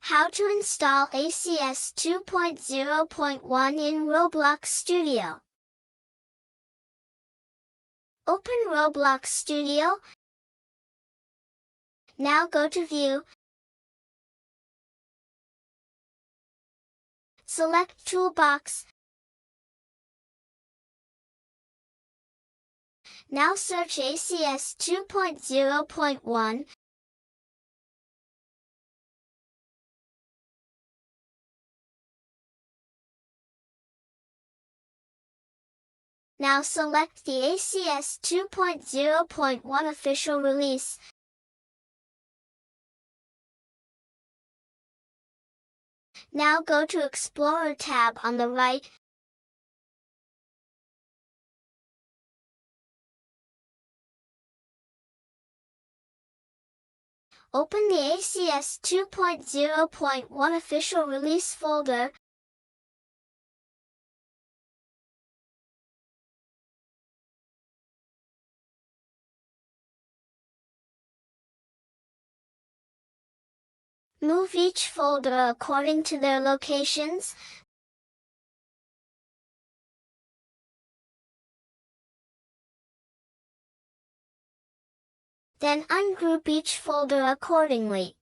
How to install ACS 2.0.1 in Roblox Studio. Open Roblox Studio. Now go to View. Select Toolbox. Now search ACS 2.0.1. Now select the ACS 2.0.1 official release. Now go to Explorer tab on the right. Open the ACS 2.0.1 official release folder. Move each folder according to their locations. Then ungroup each folder accordingly.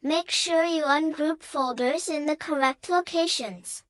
Make sure you ungroup folders in the correct locations.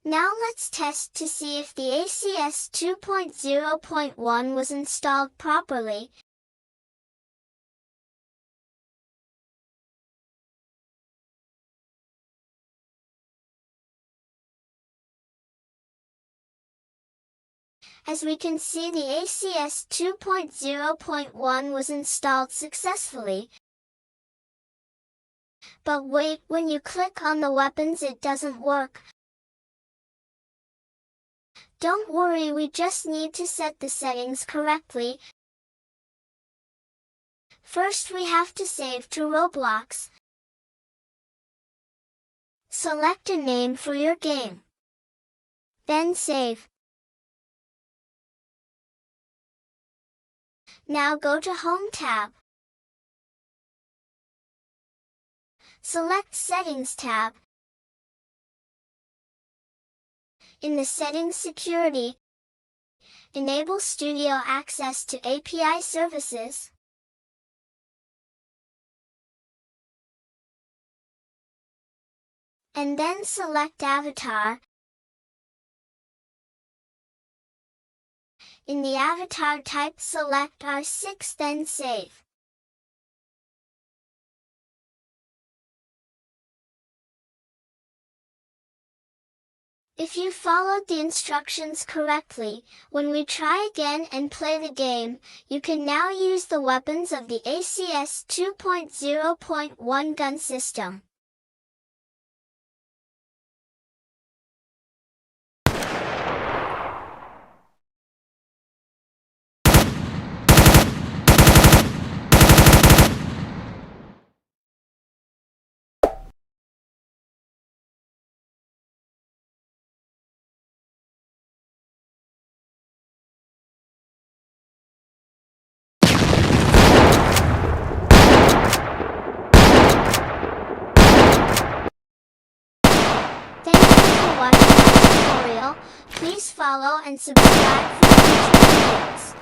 Now let's test to see if the ACS 2.0.1 was installed properly. As we can see, the ACS 2.0.1 was installed successfully. But wait, when you click on the weapons it doesn't work. Don't worry, we just need to set the settings correctly. First we have to save to Roblox. Select a name for your game. Then save. Now go to Home tab. Select Settings tab. In the Settings Security, enable Studio access to API services. And then select Avatar. In the avatar type, select R6, then save. If you followed the instructions correctly, when we try again and play the game, you can now use the weapons of the ACS 2.0.1 gun system. Thank you for watching my tutorial. Please follow and subscribe for future videos.